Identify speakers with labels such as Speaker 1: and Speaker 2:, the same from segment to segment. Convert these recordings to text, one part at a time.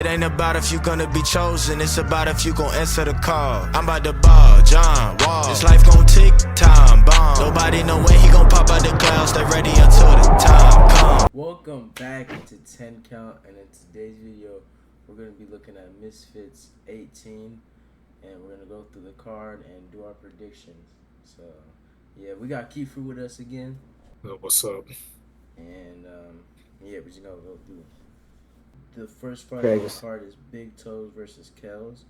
Speaker 1: It ain't about if you gonna be chosen, it's about if you gon' answer the call. I'm about to ball, John Wall. This life gon' tick, time bomb. Nobody know when he gon' pop out the clouds. Stay ready until the time come.
Speaker 2: Welcome back to 10 Count, and in today's video, we're gonna be looking at Misfits 18, and we're gonna go through the card and do our predictions. So, yeah, we got Kiefer with us again.
Speaker 3: What's up?
Speaker 2: And yeah, but go through. The first fight of the card is Big Toes versus Kells.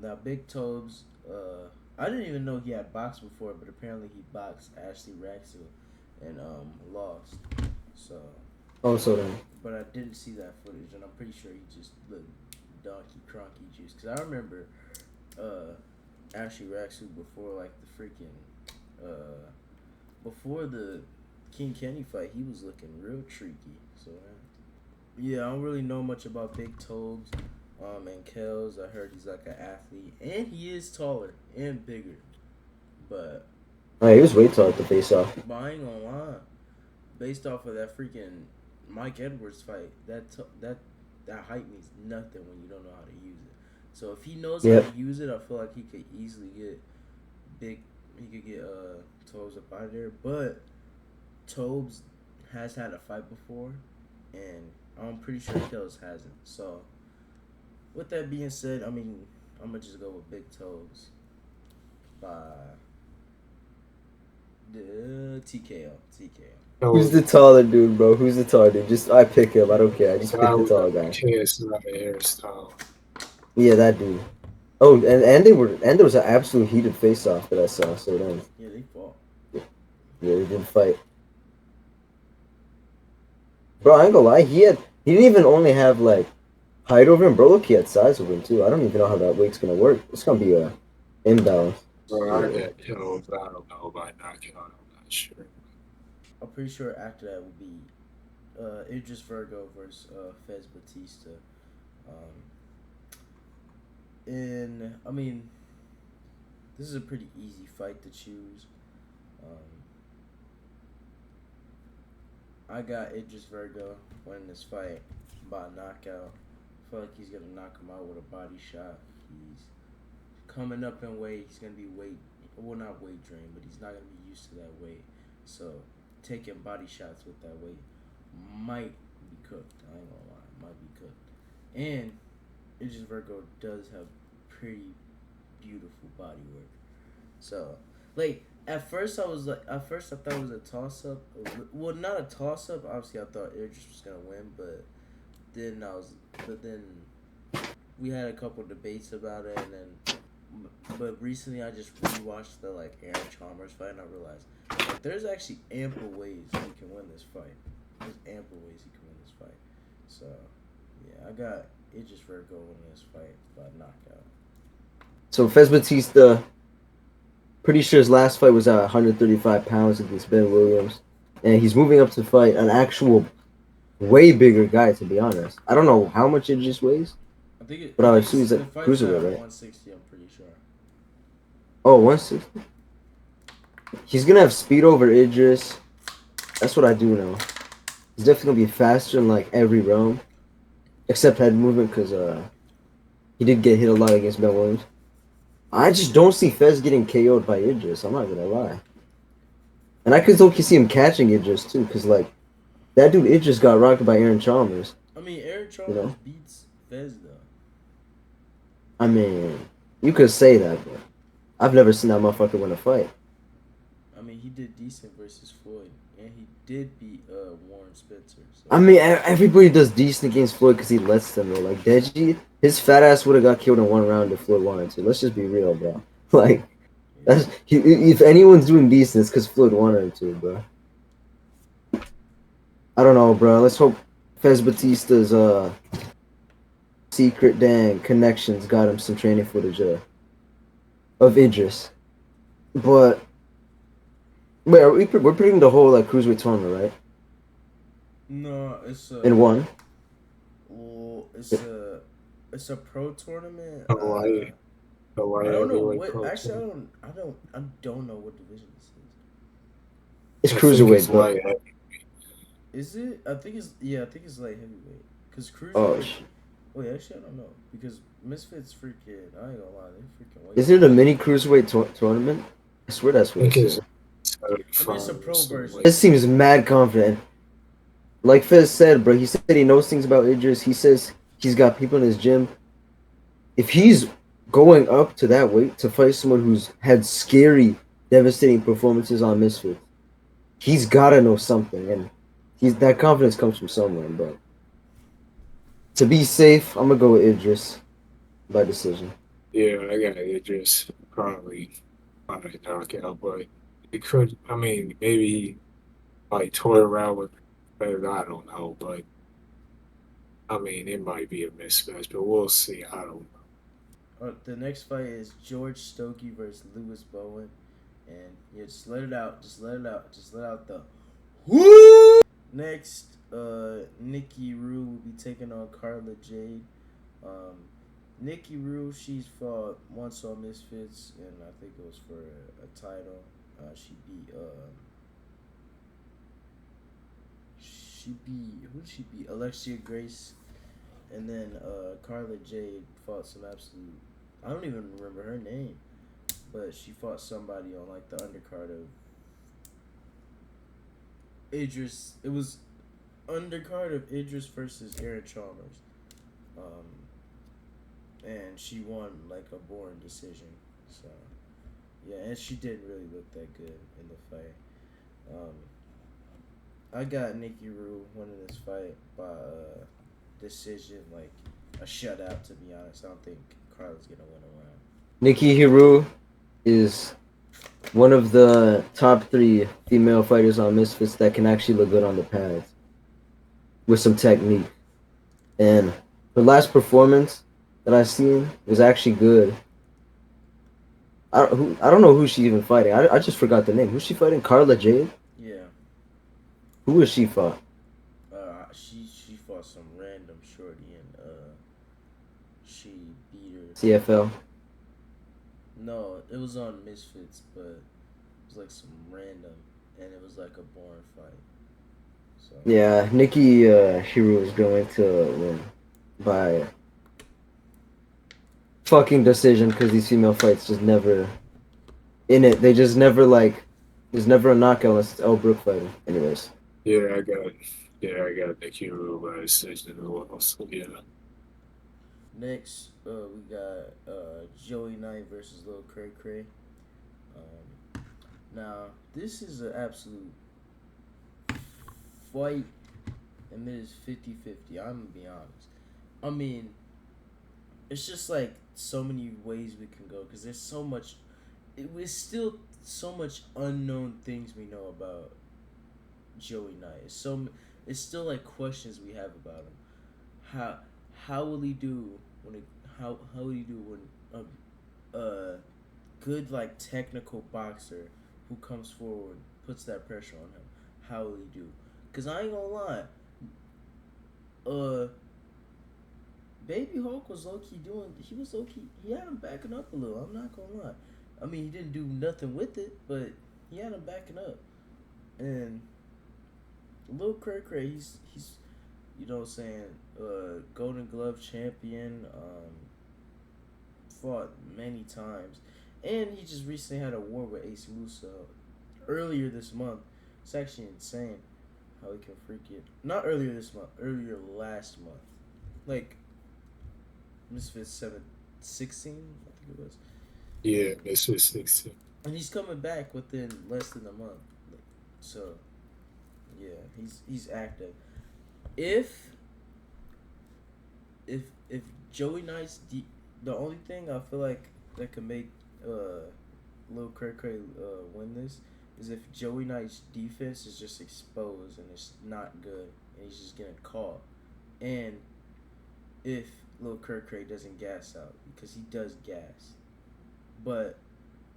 Speaker 2: Now Big Toes, I didn't even know he had boxed before, but apparently he boxed Ashley Raxu and lost. So.
Speaker 4: Oh, so then.
Speaker 2: But I didn't see that footage, and I'm pretty sure he just looked donkey cronky juice. Cause I remember Ashley Raxu before like the freaking before the King Kenny fight, he was looking real tricky. So. Yeah, I don't really know much about Big Tobes and Kells. I heard he's like an athlete, and he is taller and bigger. But
Speaker 4: he was way taller to face off.
Speaker 2: But I ain't gonna lie, based off of that freaking Mike Edwards fight, that height means nothing when you don't know how to use it. So if he knows how to use it, I feel like he could easily get Tobes up out of there. But Tobes has had a fight before, and I'm pretty sure Kells hasn't. So, with that being said, I mean, I'm going to just go with Big Toes by the TKO.
Speaker 4: Who's the taller dude, bro? Who's the taller dude? I pick him. I don't care. I just pick the taller guy. Yeah, that dude. Oh, and there was an absolute heated face-off that I saw. So then.
Speaker 2: Yeah, they fought.
Speaker 4: Yeah, they didn't fight. Bro, I ain't gonna lie, he didn't even only have like height over him, bro. Look, he had size over him too. I don't even know how that weight's gonna work. It's gonna be a imbalance.
Speaker 3: Bro, I get killed. I don't know by knockout. I'm not sure.
Speaker 2: I'm pretty sure after that will be Idris Virgo versus Fez Batista. And I mean, this is a pretty easy fight to choose. I got Idris Virgo winning this fight by knockout. I feel like he's going to knock him out with a body shot. He's coming up in weight. He's going to be not weight drained, but he's not going to be used to that weight. So taking body shots with that weight might be cooked. I ain't going to lie. Might be cooked. And Idris Virgo does have pretty beautiful body work. So, like, At first I thought it was a toss-up. Well, not a toss-up. Obviously, I thought Idris was gonna win, but then we had a couple debates about it, but recently I just rewatched the Aaron Chalmers fight, and I realized there's actually ample ways he can win this fight. There's ample ways he can win this fight. So yeah, I got Idris Virgo winning this fight by knockout.
Speaker 4: So Fez Batista. Pretty sure his last fight was at 135 pounds against Ben Williams. And he's moving up to fight an actual way bigger guy, to be honest. I don't know how much it just weighs. But I assume he's at cruiserweight, right?
Speaker 2: 160, I'm pretty sure.
Speaker 4: Oh, 160? He's going to have speed over Idris. That's what I do know. He's definitely going to be faster in every realm. Except head movement, because he did get hit a lot against Ben Williams. I just don't see Fez getting KO'd by Idris. I'm not gonna lie, and I could see him catching Idris too, because that dude Idris got rocked by Aaron Chalmers.
Speaker 2: I mean, Aaron Chalmers beats Fez though.
Speaker 4: I mean, you could say that, but I've never seen that motherfucker win a fight.
Speaker 2: I mean, he did decent versus Floyd, and he did beat Warren Spitzer. So.
Speaker 4: I mean, everybody does decent against Floyd because he lets them though. Like Deji, his fat ass would have got killed in one round if Floyd wanted to. Let's just be real, bro. If anyone's doing decent, it's because Floyd wanted to, bro. I don't know, bro. Let's hope Fez Batista's secret dang connections got him some training footage of Idris. But wait, we're putting the whole cruiserweight tournament, right?
Speaker 2: No, it's
Speaker 4: in one.
Speaker 2: Well, it's a pro tournament.
Speaker 3: Hawaii.
Speaker 2: I don't know what. Actually, I don't know what division this is.
Speaker 4: It's cruiserweight, bro.
Speaker 2: Is it? I think it's light heavyweight. Because cruiserweight.
Speaker 4: Oh,
Speaker 2: Wait, actually, I don't know because Misfits freaking. I ain't gonna lie, they freaking.
Speaker 4: Is it a mini cruiserweight tournament? I swear that's
Speaker 3: I
Speaker 4: what it
Speaker 3: think it's
Speaker 4: said.
Speaker 2: 'Cause I mean, it's a
Speaker 3: 75 or
Speaker 2: pro
Speaker 3: something
Speaker 2: version.
Speaker 3: like
Speaker 4: This seems mad confident. Like Fez said, bro, he said he knows things about Idris. He says he's got people in his gym. If he's going up to that weight to fight someone who's had scary, devastating performances on Misfits, he's gotta know something, and he's that confidence comes from somewhere, bro. To be safe, I'm gonna go with Idris by decision.
Speaker 3: Yeah, I got it. Just probably knock out, but it could. I mean, maybe he like toy around with better. I don't know, but I mean, it might be a mismatch, but we'll see. I don't know.
Speaker 2: The next fight is George Stokey versus Lewis Bowen, and yeah, just let it out, just let it out, just let out the whoo. Next, Nikki Rue will be taking on Carla Jade. Um, Nikki Rue, she's fought once on Misfits, and I think it was for a title. Who did she beat? Alexia Grace, and then Carla Jade fought some absolute. I don't even remember her name, but she fought somebody on like the undercard of Idris. It was undercard of Idris versus Aaron Chalmers, um, and she won like a boring decision. So yeah, and she didn't really look that good in the fight. Um, I got Nikki Rue winning this fight by decision, like a shutout. To be honest, I don't think Carla's gonna win a round.
Speaker 4: Nikki Hiru is one of the top 3 female fighters on Misfits that can actually look good on the pads with some technique. And her last performance that I seen was actually good. I don't know who she's even fighting. I just forgot the name. Who's she fighting? Carla Jade?
Speaker 2: Yeah,
Speaker 4: Who has she fought?
Speaker 2: she fought some random shorty and she beat her.
Speaker 4: CFL.
Speaker 2: No, it was on Misfits, but it was like some random, and it was like a boring fight. So
Speaker 4: Yeah, Nikki Hiru is going to win by fucking decision because these female fights just never in it. They just never like. There's never a knockout unless it's El Brook fighting. Anyways,
Speaker 3: Yeah, I got Nikki Rule by decision as well. So yeah,
Speaker 2: next, we got Joey Knight versus Lil Cray Cray. Now this is an absolute fight, and it is 50-50. I'm gonna be honest. I mean, it's just like so many ways we can go because there's so much. It was still so much unknown things we know about Joey Knight. It's still like questions we have about him. How will he do how will he do when a good like technical boxer who comes forward puts that pressure on him? How will he do? Cause I ain't gonna lie, uh, Baby Hulk was low key doing. He was low key. He had him backing up a little. I'm not gonna lie. I mean, he didn't do nothing with it, but he had him backing up. And Lil Cray Cray, he's you know what I'm saying, Golden Glove champion, fought many times, and he just recently had a war with Ace Musa earlier this month. It's actually insane how he can freak it. Not earlier this month, earlier last month, like Misfits 16, I think it was.
Speaker 3: yeah, this was 16.
Speaker 2: And he's coming back within less than a month. So, yeah, he's active. If if Joey Knight's the only thing I feel like that could make Lil Cray Cray win this is if Joey Knight's defense is just exposed and it's not good and he's just getting caught, and if Lil Cray Cray doesn't gas out because he does gas, but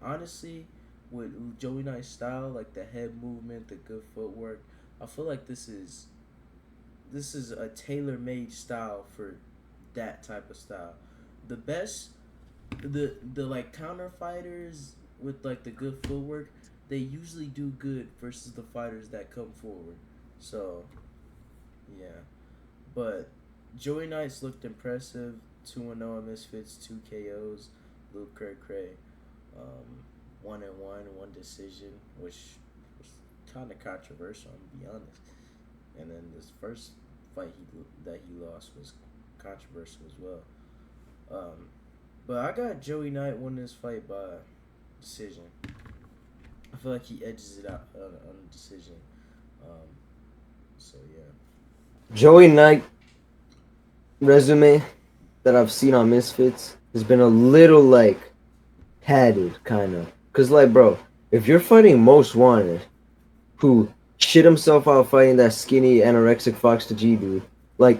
Speaker 2: honestly, with Joey Knight's style, like the head movement, the good footwork, I feel like this is a tailor-made style for that type of style. The best, the like counter fighters with like the good footwork, they usually do good versus the fighters that come forward. So, yeah, but Joey Knight's looked impressive. 2-0 in Misfits, 2 KOs. Luke Cray. 1-1, one decision, which was kind of controversial, I'm gonna be honest. And then this first fight that he lost was controversial as well. But I got Joey Knight winning this fight by decision. I feel like he edges it out on a decision. So yeah.
Speaker 4: Joey Knight resume that I've seen on Misfits has been a little like padded, kind of. Cause like, bro, if you're fighting Most Wanted, who shit himself out fighting that skinny anorexic Fox to G dude, like,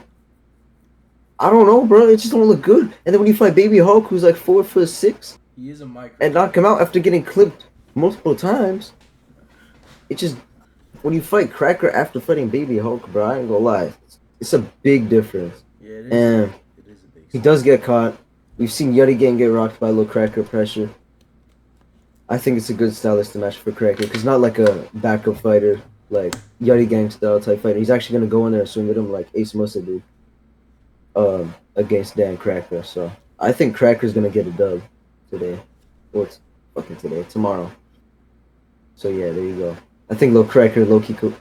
Speaker 4: I don't know, bro. It just don't look good. And then when you fight Baby Hulk, who's like 4'6",
Speaker 2: He is a micro.
Speaker 4: and knock him out after getting clipped multiple times, it just when you fight Cracker after fighting Baby Hulk, bro, I ain't gonna lie, it's a big difference.
Speaker 2: Yeah, it is.
Speaker 4: And
Speaker 2: It is a big.
Speaker 4: he does get caught. We've seen Yeti Gang get rocked by a little Cracker pressure. I think it's a good stylistic match for Cracker because not like a backup fighter, like Yeti Gang style type fighter. He's actually gonna go in there and swing with him like Ace Musa did against Dan Cracker. So I think Cracker's gonna get a dub today. What's fucking today? Tomorrow. So yeah, there you go. I think Lil Cracker, low-key cool.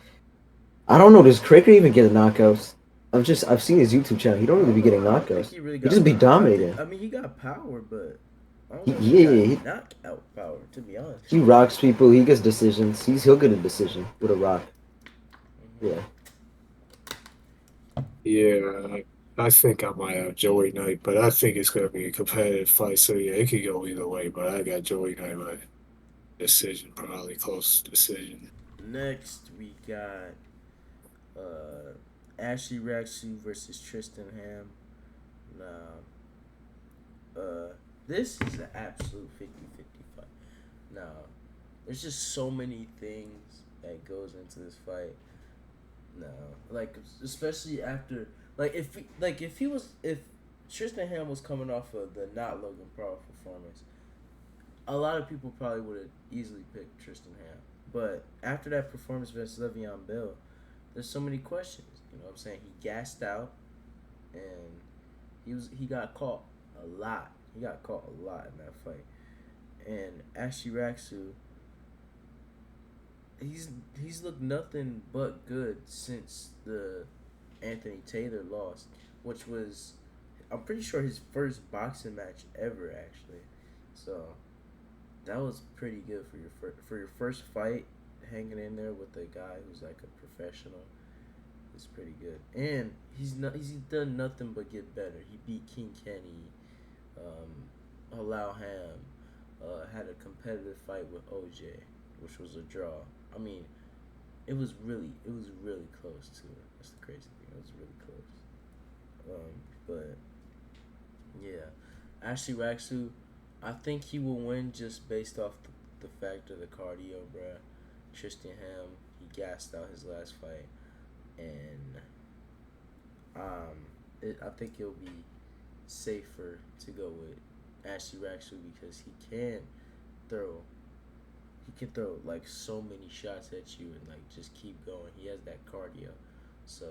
Speaker 4: I don't know, does Cracker even get knockouts? I've seen his YouTube channel. He don't really be getting
Speaker 2: I don't think
Speaker 4: knockouts.
Speaker 2: He, really
Speaker 4: He just be dominating.
Speaker 2: I mean, he got power, but I don't
Speaker 4: He-
Speaker 2: know
Speaker 4: yeah,
Speaker 2: if he
Speaker 4: he-
Speaker 2: got knockout power. To be honest.
Speaker 4: He rocks people. He gets decisions. He'll get a decision with a rock. Yeah.
Speaker 3: Yeah, I think I might have Joey Knight, but I think it's gonna be a competitive fight. So yeah, it could go either way. But I got Joey Knight by decision, probably close decision.
Speaker 2: Next, we got Ashley Raksu versus Tristan Ham. Now, this is an absolute 50-50 fight. Now, there's just so many things that goes into this fight. Now, like especially after, if Tristan Ham was coming off of the not Logan Paul performance, a lot of people probably would have easily picked Tristan Ham. But after that performance versus Le'Veon Bell, there's so many questions. You know what I'm saying? He gassed out, and he got caught a lot. He got caught a lot in that fight. And Ashley Raksu, he's looked nothing but good since the Anthony Taylor loss, which was, I'm pretty sure, his first boxing match ever, actually. So that was pretty good for your first fight, hanging in there with a guy who's like a professional. It's pretty good, and he's done nothing but get better. He beat King Kenny, Halal Ham, had a competitive fight with OJ, which was a draw. I mean, it was really close too. That's the crazy thing. It was really close. But yeah, Ashley Raksu, I think he will win just based off the fact of the cardio, bruh. Tristan Ham, he gassed out his last fight, and I think it'll be safer to go with Ashley Raksu because he can throw like so many shots at you and like just keep going. He has that cardio. So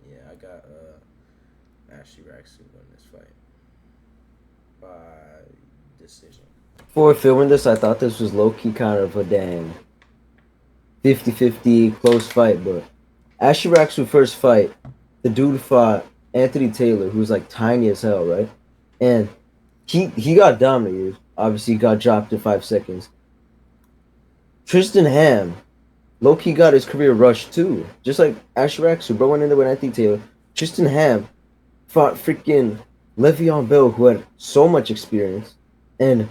Speaker 2: yeah, I got Ashley Raksu win this fight by decision.
Speaker 4: Before filming this, I thought this was low-key kind of a dang 50-50 close fight, but Ashley Raksu first fight, the dude fought Anthony Taylor, who's like tiny as hell, right? And he got dominated. Obviously, he got dropped in 5 seconds. Tristan Ham, low-key got his career rushed too. Just like Ashley Raksu, bro went in there with Anthony Taylor. Tristan Ham fought freaking Le'Veon Bell, who had so much experience, and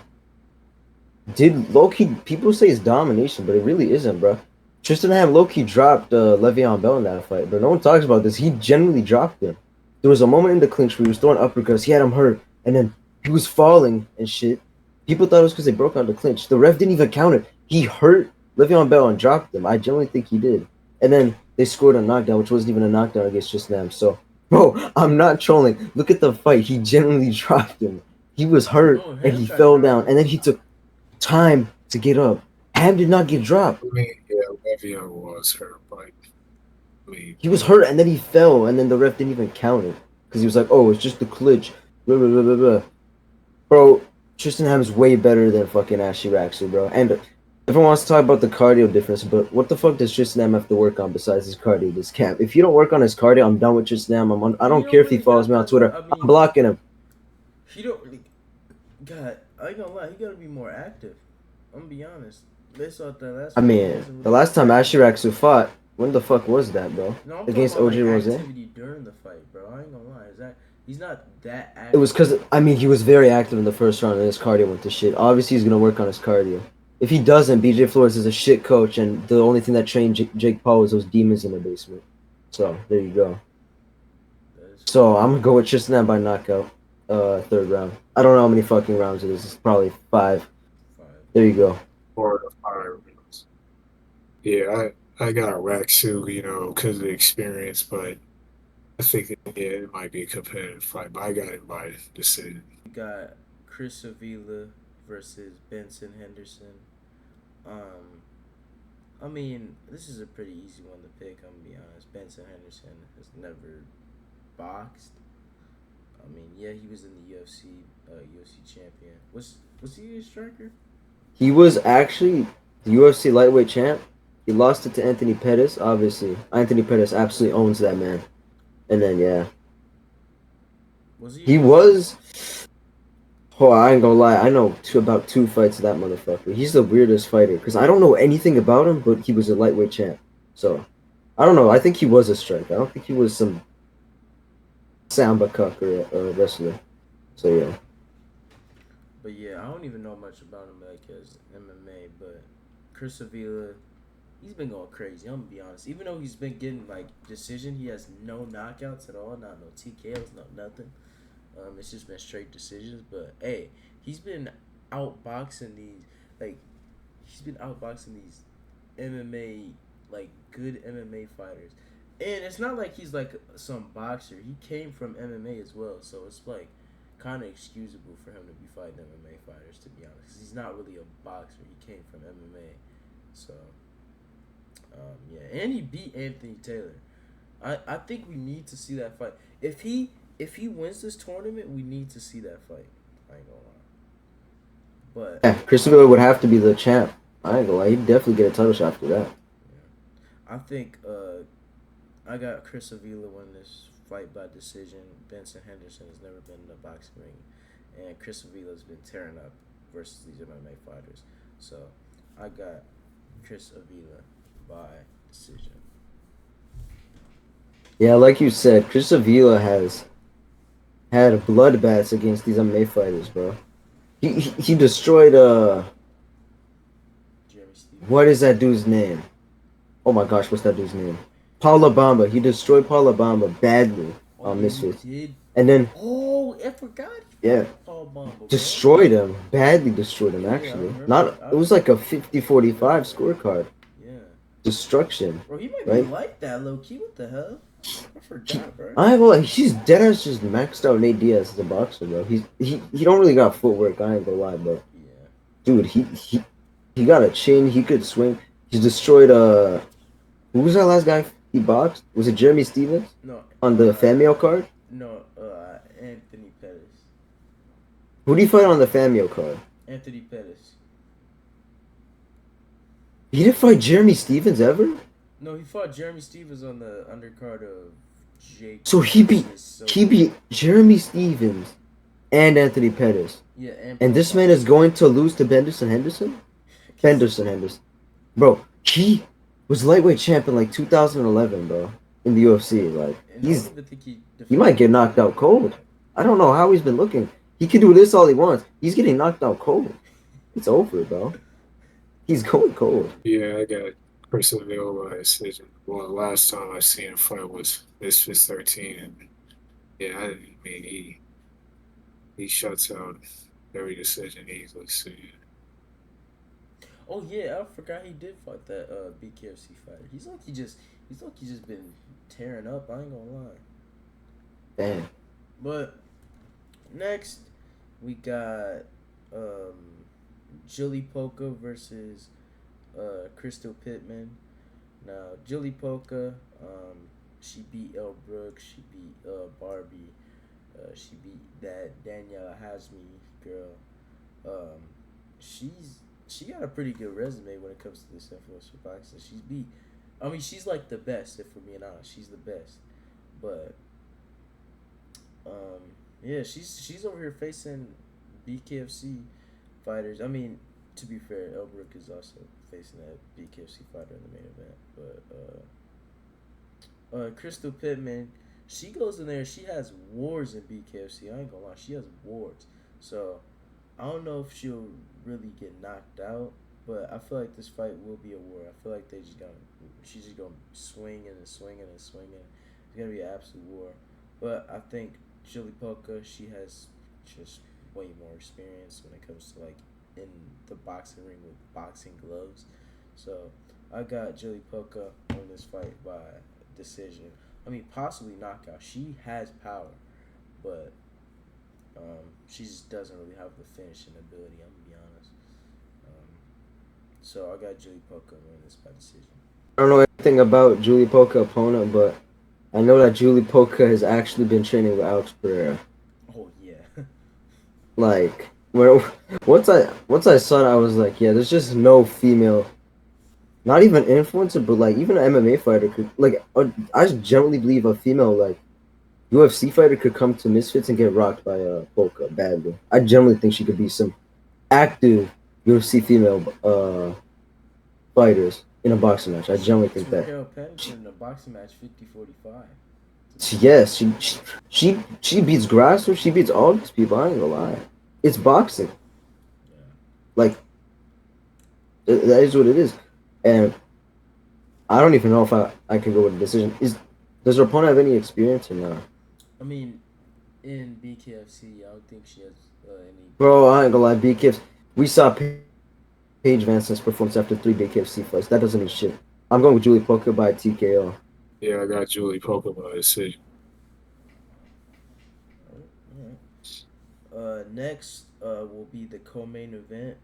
Speaker 4: did low-key, people say it's domination, but it really isn't, bro. Tristan Ham low-key dropped Le'Veon Bell in that fight, but no one talks about this. He genuinely dropped him. There was a moment in the clinch where he was throwing uppercuts, he had him hurt, and then he was falling and shit. People thought it was because they broke out the clinch. The ref didn't even count it. He hurt Le'Veon Bell and dropped him. I genuinely think he did. And then they scored a knockdown, which wasn't even a knockdown against Tristan Ham. So, bro, I'm not trolling. Look at the fight. He genuinely dropped him. He was hurt, and he fell down. And then he took time to get up. Ham did not get dropped.
Speaker 3: I mean, yeah, Le'Veon was hurt, but I mean,
Speaker 4: He was hurt, and then he fell, and then the ref didn't even count it. because he was like, oh, it's just the clinch. Blah, blah, blah, blah, blah. Bro, Tristan Ham's way better than fucking Ashley Raxley, bro. And everyone wants to talk about the cardio difference, but what the fuck does Tristan Ham have to work on besides his cardio this camp? If you don't work on his cardio, I'm done with Tristan Ham. I
Speaker 2: You
Speaker 4: don't
Speaker 2: don't
Speaker 4: care if he
Speaker 2: really
Speaker 4: follows
Speaker 2: got
Speaker 4: me on
Speaker 2: to.
Speaker 4: Twitter.
Speaker 2: I mean,
Speaker 4: I'm blocking him.
Speaker 2: he don't really. God, I ain't gonna lie. He gotta be more active. I'm gonna be honest. Based off that last.
Speaker 4: I mean, the last time Ashley Raxley fought, when the fuck was that, bro?
Speaker 2: No, I'm
Speaker 4: Against
Speaker 2: talking
Speaker 4: OJ
Speaker 2: about, like,
Speaker 4: Rose?
Speaker 2: activity during the fight, bro. I ain't gonna lie. Is that he's not that active?
Speaker 4: It was because, I mean, he was very active in the first round and his cardio went to shit. Obviously, he's going to work on his cardio. If he doesn't, BJ Flores is a shit coach, and the only thing that trained Jake Paul was those demons in the basement. So, there you go. So, I'm going to go with Tristan Ham by knockout, third round. I don't know how many fucking rounds it is. It's probably 5. There you go.
Speaker 3: 4 to 5 rounds. Yeah, I got Raxu, because of the experience, but I think it might be a competitive fight, but I got it by decision.
Speaker 2: We got Chris Avila versus Benson Henderson. I mean, this is a pretty easy one to pick. I'm gonna be honest. Benson Henderson has never boxed. I mean, yeah, he was in the UFC champion. Was he a striker?
Speaker 4: He was actually the UFC lightweight champ. He lost it to Anthony Pettis, obviously. Anthony Pettis absolutely owns that man. And then, yeah.
Speaker 2: Was he?
Speaker 4: He was. Oh, I ain't gonna lie. I know about 2 fights of that motherfucker. He's the weirdest fighter because I don't know anything about him, but he was a lightweight champ. So, I don't know. I think he was a striker. I don't think he was some samba cuck or a wrestler. So, yeah.
Speaker 2: But yeah, I don't even know much about him like as MMA. But Chris Avila, he's been going crazy. I'm gonna be honest. Even though he's been getting like decision, he has no knockouts at all. Not no TKOs, no nothing. It's just been straight decisions. But hey, he's been outboxing these MMA good MMA fighters. And it's not like he's like some boxer. He came from MMA as well, so it's like kind of excusable for him to be fighting MMA fighters, to be honest. 'Cause he's not really a boxer. He came from MMA, so yeah. And he beat Anthony Taylor. I think we need to see that fight. If he wins this tournament, we need to see that fight. I ain't gonna lie. But
Speaker 4: Yeah, Christopher would have to be the champ. I ain't gonna lie. He'd definitely get a title shot after that.
Speaker 2: yeah. I think I got Chris Avila win this fight by decision. Benson Henderson has never been in a boxing ring, and Chris Avila's been tearing up versus these MMA fighters. So I got Chris Avila by decision.
Speaker 4: Yeah, like you said, Chris Avila has had bloodbaths against these MMA fighters, bro. He destroyed
Speaker 2: Jeremy Stevens.
Speaker 4: what is that dude's name? Oh my gosh, what's that dude's name? Paula Bamba. He destroyed Paula Bamba badly on Misfits.
Speaker 2: Did.
Speaker 4: And then
Speaker 2: I forgot.
Speaker 4: yeah,
Speaker 2: Paul Bamba, bro.
Speaker 4: destroyed him. Badly destroyed him actually.
Speaker 2: remember.
Speaker 4: It was like a 50-45 scorecard.
Speaker 2: Yeah.
Speaker 4: Destruction.
Speaker 2: Bro, he might
Speaker 4: Right?
Speaker 2: be like that, low key. What the hell? I forgot, bro.
Speaker 4: I ain't gonna lie, he's dead ass just maxed out Nate Diaz as a boxer, bro. He don't really got footwork, I ain't gonna lie, bro.
Speaker 2: Yeah.
Speaker 4: Dude, he got a chin, he could swing. He's destroyed who was that last guy he boxed? Was it Jeremy Stevens?
Speaker 2: No.
Speaker 4: On the Famio card?
Speaker 2: No, Anthony Pettis.
Speaker 4: Who did he fight on the Famio card?
Speaker 2: Anthony Pettis.
Speaker 4: He didn't fight Jeremy Stevens ever?
Speaker 2: No, he fought Jeremy Stevens on the undercard of Jake.
Speaker 4: So he beat Jeremy Stevens and Anthony Pettis.
Speaker 2: Yeah,
Speaker 4: And this man is going to lose to Benderson Henderson? Henderson. Bro, he was lightweight champ in like 2011, bro. In the UFC. Like, he might get knocked out cold. I don't know how he's been looking. He can do this all he wants. He's getting knocked out cold. It's over, bro. He's going cold.
Speaker 3: Yeah, I got Chris Avila by decision. Well, the last time I seen him fight was Misfits 13, and yeah, I mean he shuts out every decision easily. So yeah.
Speaker 2: Oh yeah, I forgot he did fight that BKFC fighter. He's like he just been tearing up. I ain't gonna lie.
Speaker 4: Damn.
Speaker 2: But next we got Jilly Polka versus Crystal Pittman. Now Jilly Polka, she beat Elle Brooks, she beat Barbie. She beat that Danielle Hasmi girl. Um, she got a pretty good resume when it comes to this influencer boxing. She's beat. I mean, she's like the best. If we're being honest, she's the best. But yeah, she's over here facing BKFC fighters. I mean, to be fair, Elbrook is also facing that BKFC fighter in the main event. But Crystal Pittman, she goes in there. She has wars in BKFC. I ain't gonna lie, she has wars. So I don't know if she'll really get knocked out, but I feel like this fight will be a war. I feel like she's just gonna swing and swinging and swinging. It's gonna be an absolute war. But I think Jilly Polka, she has just way more experience when it comes to like in the boxing ring with boxing gloves. So I got Jilly Polka on this fight by decision. I mean, possibly knockout. She has power, but she just doesn't really have the finishing ability. I'm gonna be honest. So I got Jilly Polka winning this by decision.
Speaker 4: I don't know anything about Julie Polka opponent, but I know that Julie Polka has actually been training with Alex Pereira.
Speaker 2: Oh yeah.
Speaker 4: Like, once I saw it, I was like, yeah, there's just no female, not even influencer, but like even an MMA fighter could like. I generally believe a female like UFC fighter could come to Misfits and get rocked by Polka badly. I generally think she could be some active UFC female fighters in a boxing match. I generally think that.
Speaker 2: Carol Pennington in a boxing match 50-45.
Speaker 4: Yes, she beats Grasser. She beats all these people. I ain't gonna lie. It's boxing.
Speaker 2: Yeah.
Speaker 4: Like that is what it is, and I don't even know if I can go with a decision. Does her opponent have any experience or not?
Speaker 2: I mean, in BKFC, I don't think she has any.
Speaker 4: Bro, I ain't gonna lie. BKFC. We saw Paige Vanson's performance after 3 BKFC fights. That doesn't mean shit. I'm going with Julie Polka by TKO.
Speaker 3: Yeah, I got Julie Polka by decision.
Speaker 2: Next will be the co-main event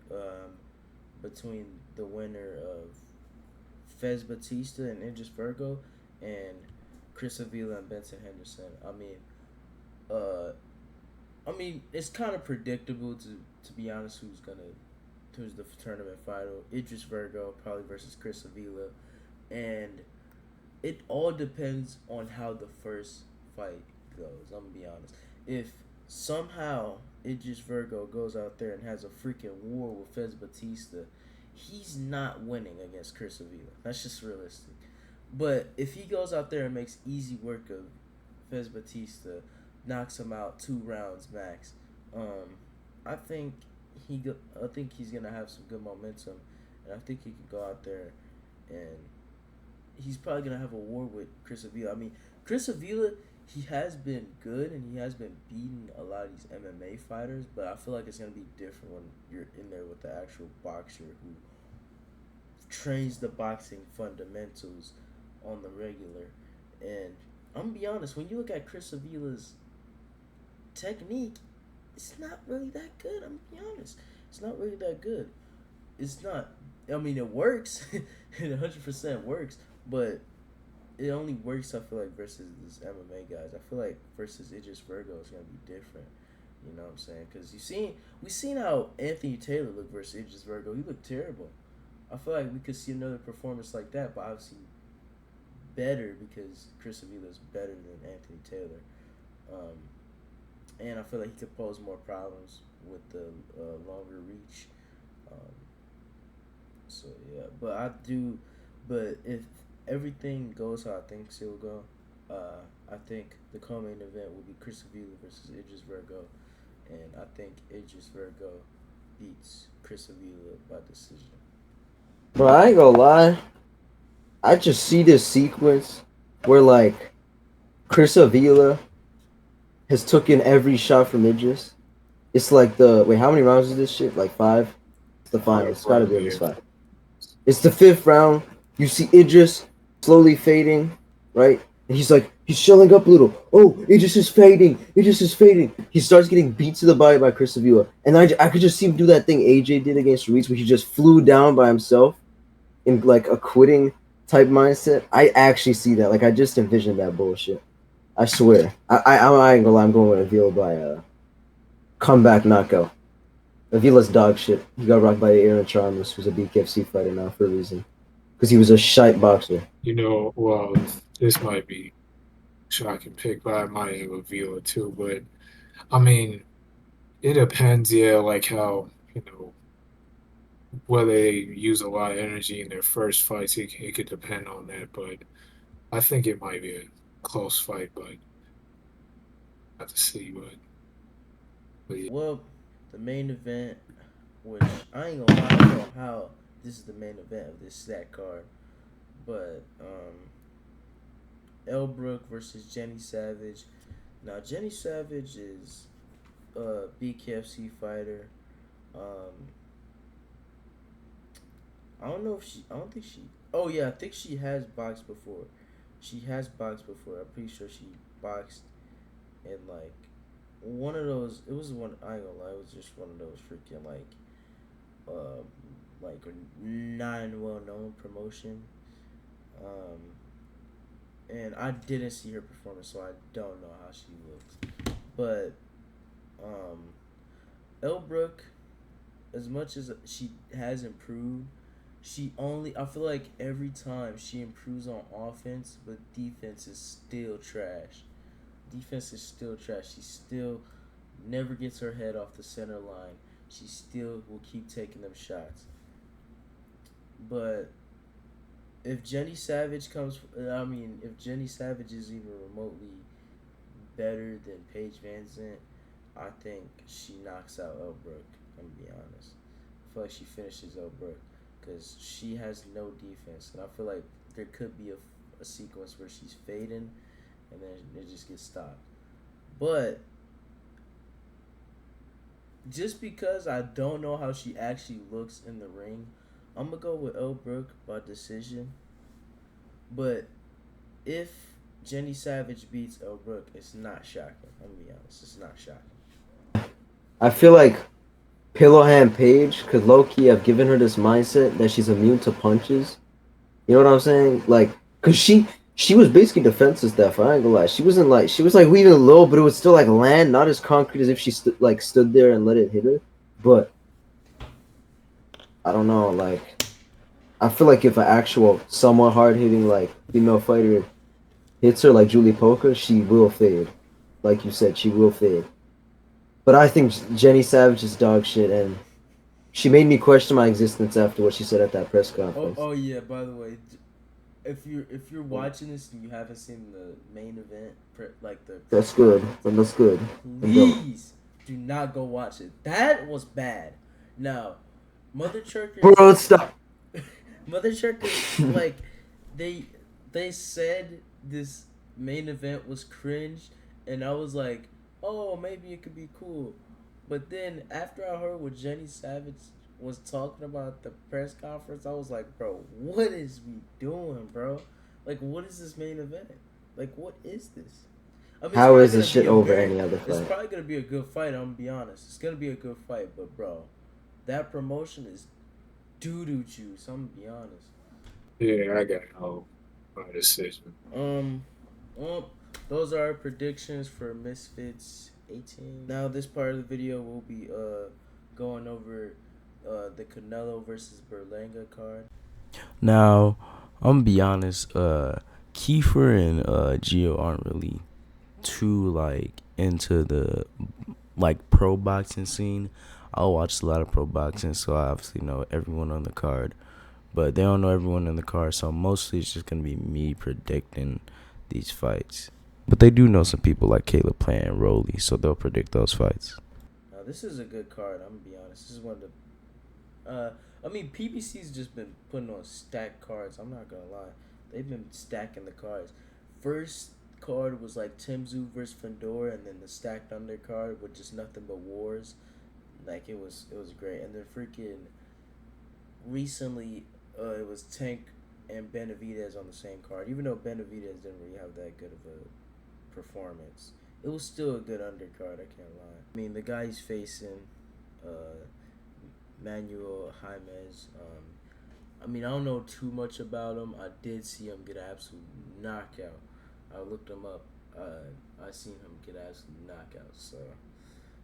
Speaker 2: between the winner of Fez Batista and Idris Virgo and Chris Avila and Benson Henderson. I mean, it's kind of predictable to be honest who's the tournament final. Idris Virgo probably versus Chris Avila, and it all depends on how the first fight goes. I'm gonna be honest. If somehow Idris Virgo goes out there and has a freaking war with Fez Batista, he's not winning against Chris Avila. That's just realistic. But if he goes out there and makes easy work of Fez Batista, knocks him out 2 rounds max, I think he's gonna have some good momentum, and I think he can go out there and he's probably gonna have a war with Chris Avila. I mean, Chris Avila, he has been good and he has been beating a lot of these MMA fighters, but I feel like it's gonna be different when you're in there with the actual boxer who trains the boxing fundamentals on the regular. And I'm gonna be honest, when you look at Chris Avila's technique, it's not really that good. I'm gonna be honest, it's not really that good. It's not. I mean, it works. It 100% works, but it only works, I feel like, versus these MMA guys. I feel like versus Idris Virgo is gonna be different. You know what I'm saying? Because we seen how Anthony Taylor looked versus Idris Virgo. He looked terrible. I feel like we could see another performance like that, but obviously better because Chris Avila is better than Anthony Taylor. And I feel like he could pose more problems with the longer reach. So yeah, but if everything goes how I think it will go, I think the co-main event will be Chris Avila versus Idris Virgo, and I think Idris Virgo beats Chris Avila by decision.
Speaker 4: Bro, I ain't gonna lie. I just see this sequence where like Chris Avila has taken every shot from Idris. It's like how many rounds is this shit? Like 5? It's the final. It's gotta be at least 5. It's the 5th round. You see Idris slowly fading, right? And he's shilling up a little. Oh, Idris is fading. Idris is fading. He starts getting beat to the body by Chris Avila. And I could just see him do that thing AJ did against Ruiz where he just flew down by himself in like a quitting type mindset. I actually see that. Like, I just envisioned that bullshit. I swear. I ain't gonna lie. I'm going with Avila by comeback knockout. Avila's dog shit. He got rocked by Aaron Chalmers, who's a BKFC fighter now for a reason. Because he was a shite boxer.
Speaker 3: Well, this might be shocking pick, but I might have a Vila too. But I mean, it depends. Yeah, like how whether they use a lot of energy in their first fights. It could depend on that, but I think it might be a close fight, but have to see. But yeah.
Speaker 2: Well, the main event, which I ain't gonna lie, I don't know how this is the main event of this stat card, but Elbrook versus Jenny Savage. Now Jenny Savage is a BKFC fighter. Um, I don't know if she. I don't think she. Oh yeah, I think she has boxed before. She has boxed before. I'm pretty sure she boxed in like one of those. It was one. I ain't gonna lie. It was just one of those freaking like a non-well-known promotion. Um, and I didn't see her performance, so I don't know how she looks. But Elbrook, as much as she has improved, I feel like every time she improves on offense, but defense is still trash. Defense is still trash. She still never gets her head off the center line. She still will keep taking them shots. But if Jenny Savage if Jenny Savage is even remotely better than Paige Van Zant, I think she knocks out Elbrook. I'm gonna be honest. I feel like she finishes Elbrook because she has no defense, and I feel like there could be a sequence where she's fading, and then it just gets stopped. But just because I don't know how she actually looks in the ring, I'm gonna go with Elbrook by decision. But if Jenny Savage beats Elbrook, it's not shocking. I'm gonna be honest, it's not shocking.
Speaker 4: I feel like Pillowhand Page could low key have given her this mindset that she's immune to punches. You know what I'm saying? Like, cause she was basically defenseless that fight. I ain't gonna lie. She was like weaving low, but it would still like land, not as concrete as if she stood there and let it hit her. But I don't know. Like, I feel like if an actual somewhat hard hitting like female fighter hits her like Julie Polka, she will fade. Like you said, she will fade. But I think Jenny Savage is dog shit, and she made me question my existence after what she said at that press conference.
Speaker 2: Oh yeah. By the way, if you're watching this and you haven't seen the main event,
Speaker 4: That's good. That's good.
Speaker 2: please do not go watch it. That was bad. Now, Mother Church.
Speaker 4: Bro, stop.
Speaker 2: Mother Church, like they said this main event was cringe, and I was like, oh, maybe it could be cool. But then after I heard what Jenny Savage was talking about at the press conference, I was like, bro, what is we doing, bro? Like, what is this main event? Like, what is this? I mean,
Speaker 4: How is this shit over any other
Speaker 2: It's
Speaker 4: fight?
Speaker 2: probably gonna be a good fight. I'm gonna be honest. It's gonna be a good fight, but bro, that promotion is doo-doo juice. I'm gonna be honest.
Speaker 3: Yeah, I got no decision.
Speaker 2: Well, those are our predictions for Misfits 18. Now, this part of the video will be going over the Canelo versus Berlanga card.
Speaker 5: Now, I'm gonna be honest, Kiefer and Gio aren't really too like into the like pro boxing scene. I watch a lot of pro boxing, so I obviously know everyone on the card. But they don't know everyone in the card, so mostly it's just gonna be me predicting these fights. But they do know some people like Caleb Plant and Rolly, so they'll predict those fights.
Speaker 2: Now, this is a good card. I'm gonna be honest. This is one of the. PBC's just been putting on stacked cards. I'm not gonna lie, they've been stacking the cards. First card was like Tim Tszyu versus Fedor, and then the stacked undercard with just nothing but wars. Like it was great. And then freaking recently, it was Tank and Benavidez on the same card. Even though Benavidez didn't really have that good of a performance, it was still a good undercard. I can't lie. I mean, the guy he's facing, Manuel Jaimez. I don't know too much about him. I did see him get an absolute knockout. I looked him up I seen him get absolute knockouts. So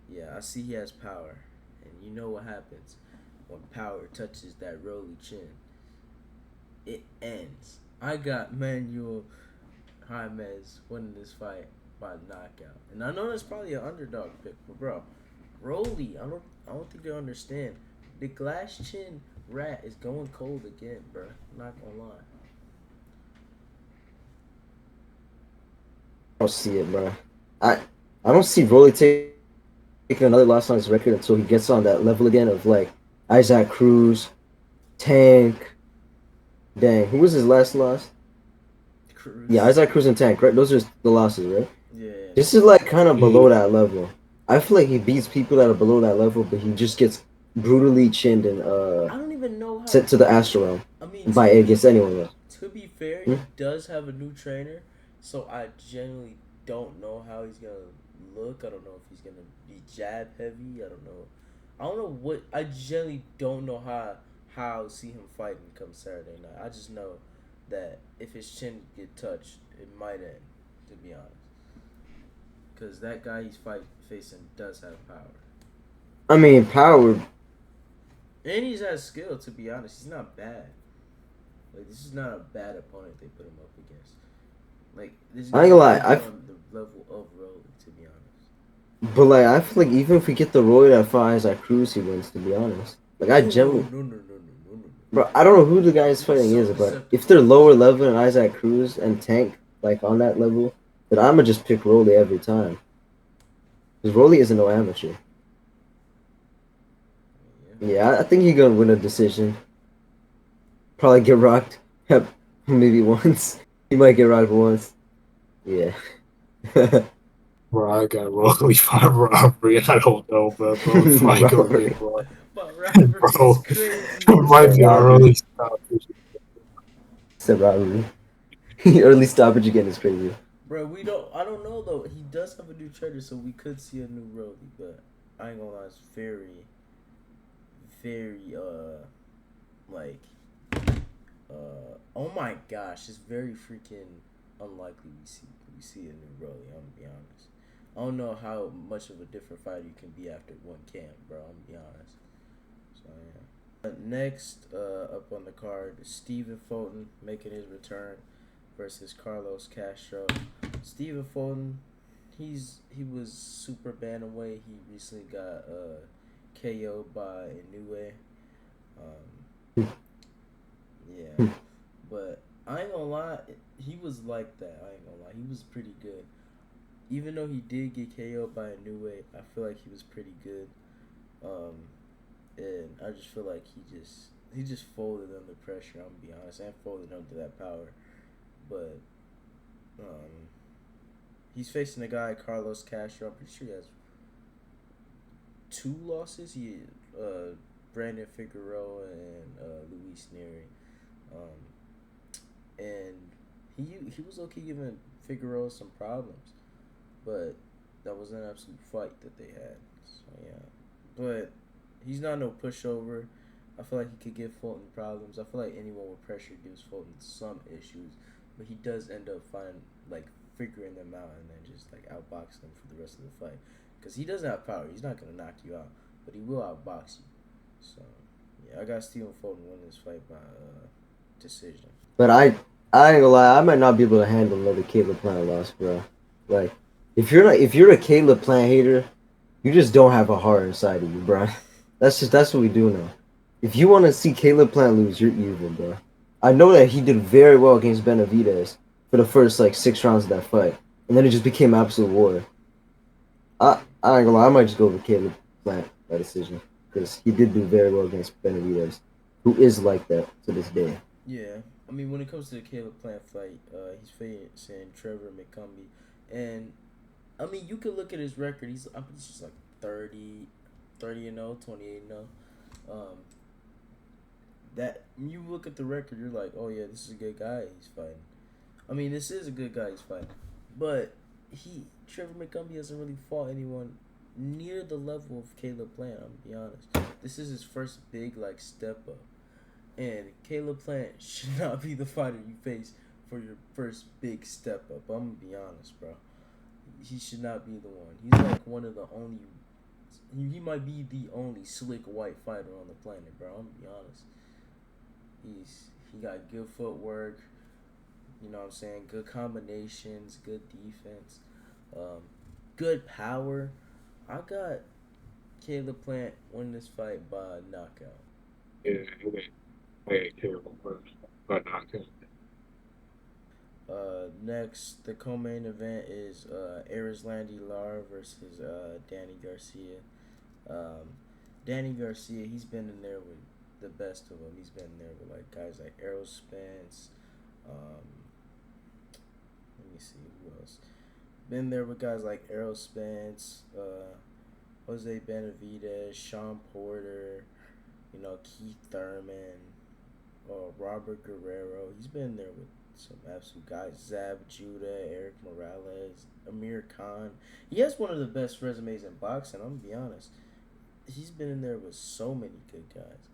Speaker 2: yeah, I see he has power, and you know what happens when power touches that roly chin. It ends. I got Manuel Jaimez winning this fight by knockout, and I know that's probably an underdog pick, but bro, Roly, I don't think you understand. The glass chin rat is going cold again, bro. I'm not gonna lie.
Speaker 4: I don't see it, bro. I don't see Rolly taking another loss on his record until he gets on that level again of like Isaac Cruz, Tank. Dang, who was his last loss?
Speaker 2: Cruz.
Speaker 4: Yeah, Isaac Cruz and Tank, right? Those are the losses, right?
Speaker 2: Yeah.
Speaker 4: This is like kind of below that level. I feel like he beats people that are below that level, but he just gets brutally chinned and
Speaker 2: I don't even know how.
Speaker 4: sent to the Astro realm
Speaker 2: I mean,
Speaker 4: by against anyone else.
Speaker 2: to be fair,
Speaker 4: Hmm?
Speaker 2: he does have a new trainer, so I genuinely don't know how he's gonna look. I don't know if he's gonna be jab heavy. I don't know. I don't know what. I genuinely don't know how I'll see him fighting come Saturday night. I just know that if his chin get touched, it might end. To be honest, because that guy he's facing does have power,
Speaker 4: I mean, power.
Speaker 2: and he's has skill. To be honest, he's not bad. Like, this is not a bad opponent they put him up against. Like, this is
Speaker 4: I ain't gonna lie,
Speaker 2: on the level of Rolly, to be honest.
Speaker 4: But like, I feel like even if we get the Roy that fought Isaac Cruz, he wins. To be honest, like I generally,
Speaker 2: No.
Speaker 4: bro, I don't know who the guy is fighting is, but if they're lower level than Isaac Cruz and Tank, like on that level, then I'ma just pick Rolly every time. Because Rolly isn't no amateur. Yeah, I think he's gonna win a decision. Probably get rocked. Yep, maybe once. He might get rocked once. Yeah.
Speaker 3: Bro, I got Rolly five robbery. I don't know, bro. Bro, if I go
Speaker 4: Robbery.
Speaker 3: get one,
Speaker 2: But Robert
Speaker 3: bro,
Speaker 2: is crazy.
Speaker 3: might be an early stoppage.
Speaker 4: Said robbery. Early stoppage again is crazy.
Speaker 2: Bro, I don't know, though. He does have a new trainer, so we could see a new Rolly, but I ain't gonna lie, it's very, like, oh my gosh, it's very freaking unlikely we see a new Rolly, I'm gonna be honest. I don't know how much of a different fighter you can be after one camp, bro, I'm gonna be honest. So, yeah. Next, up on the card, Stephen Fulton making his return versus Carlos Castro. Stephen Fulton, he was super bantamweight. He recently got KO'd by Inoue. Yeah, but I ain't gonna lie, he was like that. I ain't gonna lie, he was pretty good. Even though he did get KO'd by Inoue, I feel like he was pretty good. And I just feel like he just folded under pressure. I'm gonna be honest, and folded under that power. But he's facing a guy, Carlos Castro. I'm pretty sure he has 2 losses. Brandon Figueroa and Luis Neri. And he was okay giving Figueroa some problems, but that was an absolute fight that they had. So yeah, but he's not no pushover. I feel like he could give Fulton problems. I feel like anyone with pressure gives Fulton some issues, but he does end up figuring them out and then just outbox them for the rest of the fight. Because he doesn't have power. He's not gonna knock you out, but he will outbox you. So yeah, I got Stephen Fulton winning this fight by decision.
Speaker 4: But I ain't gonna lie, I might not be able to handle another Caleb Plant loss, bro. Like, if you're a Caleb Plant hater, you just don't have a heart inside of you, bro. That's what we do now. If you want to see Caleb Plant lose, you're evil, bro. I know that he did very well against Benavidez for the first 6 rounds of that fight, and then it just became absolute war. I ain't gonna lie, I might just go with Caleb Plant by decision because he did do very well against Benavidez, who is like that to this day.
Speaker 2: Yeah, I mean, when it comes to the Caleb Plant fight, he's facing Trevor McCumbee, and I mean, you could look at his record. He's 30 and 0, 28 and 0. That when you look at the record, you're like, oh yeah, this is a good guy he's fighting. I mean, this is a good guy he's fighting, but Trevor McCumbee hasn't really fought anyone near the level of Caleb Plant. I'm gonna be honest. This is his first big step up. And Caleb Plant should not be the fighter you face for your first big step up. I'm gonna be honest, bro. he should not be the one. He's like one of the only. He might be the only slick white fighter on the planet, bro. I'm gonna be honest. He got good footwork. You know what I'm saying? Good combinations, good defense, good power. I got Caleb Plant winning this fight by knockout.
Speaker 3: Yeah, I ain't terrible, but not good.
Speaker 2: Next, the co-main event is Arislandi Lara versus Danny Garcia. Danny Garcia, he's been in there with the best of them. He's been in there with like guys like Errol Spence. Let me see who else. Been there with guys like Errol Spence, Jose Benavidez, Sean Porter, you know, Keith Thurman, Robert Guerrero. He's been there with some absolute guys. Zab Judah, Eric Morales, Amir Khan. He has one of the best resumes in boxing, I'm gonna be honest. He's been in there with so many good guys.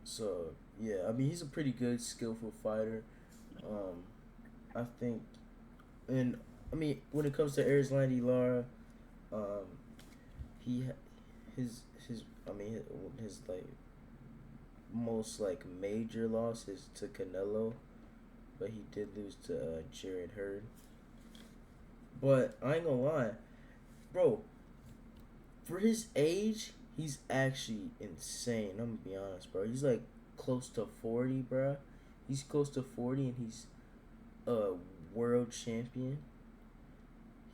Speaker 2: So yeah, I mean he's a pretty good, skillful fighter. I think, and I mean when it comes to Arislandi Lara, he his like most like major loss is to Canelo, but he did lose to Jared Hurd. But I ain't gonna lie, bro. For his age, he's actually insane. I'm gonna be honest, bro. He's like close to 40, bro. He's close to 40, and he's a world champion.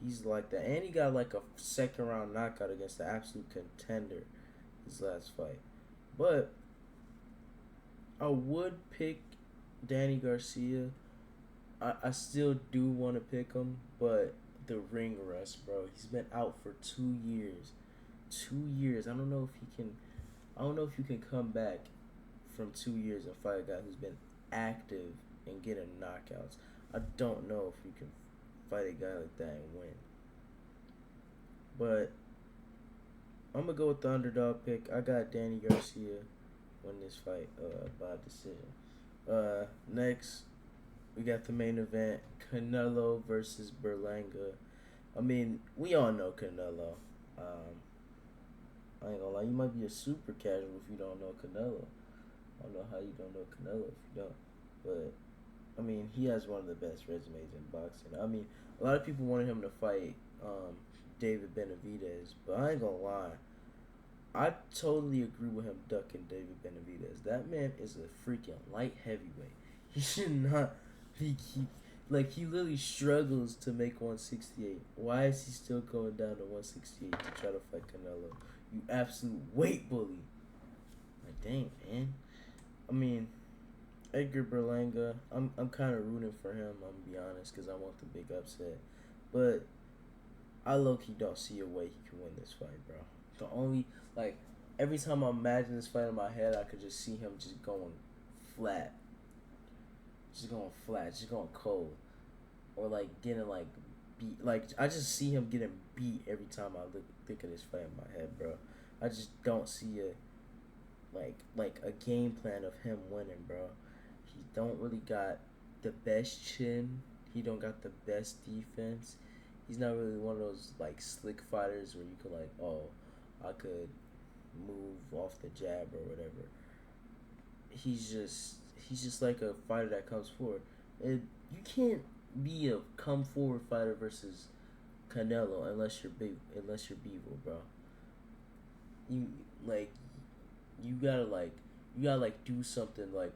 Speaker 2: He's like that, and he got like a second round knockout against the absolute contender his last fight. But I would pick Danny Garcia. I still do want to pick him, but the ring rust, bro. He's been out for 2 years. 2 years. I don't know if you can come back from 2 years and fight a guy who's been active and getting knockouts. I don't know if you can fight a guy like that and win. But I'm gonna go with the underdog pick. I got Danny Garcia win this fight by decision. Next, we got the main event: Canelo versus Berlanga. I mean, we all know Canelo. I ain't gonna lie, you might be a super casual if you don't know Canelo. I don't know how you don't know Canelo if you don't. But, I mean, he has one of the best resumes in boxing. I mean, a lot of people wanted him to fight David Benavidez, but I ain't gonna lie. I totally agree with him ducking David Benavidez. That man is a freaking light heavyweight. He should not be he literally struggles to make 168. Why is he still going down to 168 to try to fight Canelo? You absolute weight bully. Like, dang, man. I mean, Edgar Berlanga, I'm kind of rooting for him, I'm going to be honest, because I want the big upset. But I low-key don't see a way he can win this fight, bro. The only, like, every time I imagine this fight in my head, I could just see him just going flat. Just going cold. Or, like, getting, like, beat. Like, I just see him getting beat every time I think of this fight in my head, bro. I just don't see a game plan of him winning, bro. He don't really got the best chin. He don't got the best defense. He's not really one of those, like, slick fighters where you could, like, oh, I could move off the jab or whatever. He's just like a fighter that comes forward. And you can't be a come forward fighter versus Canelo unless you're Bevo, bro. You gotta do something like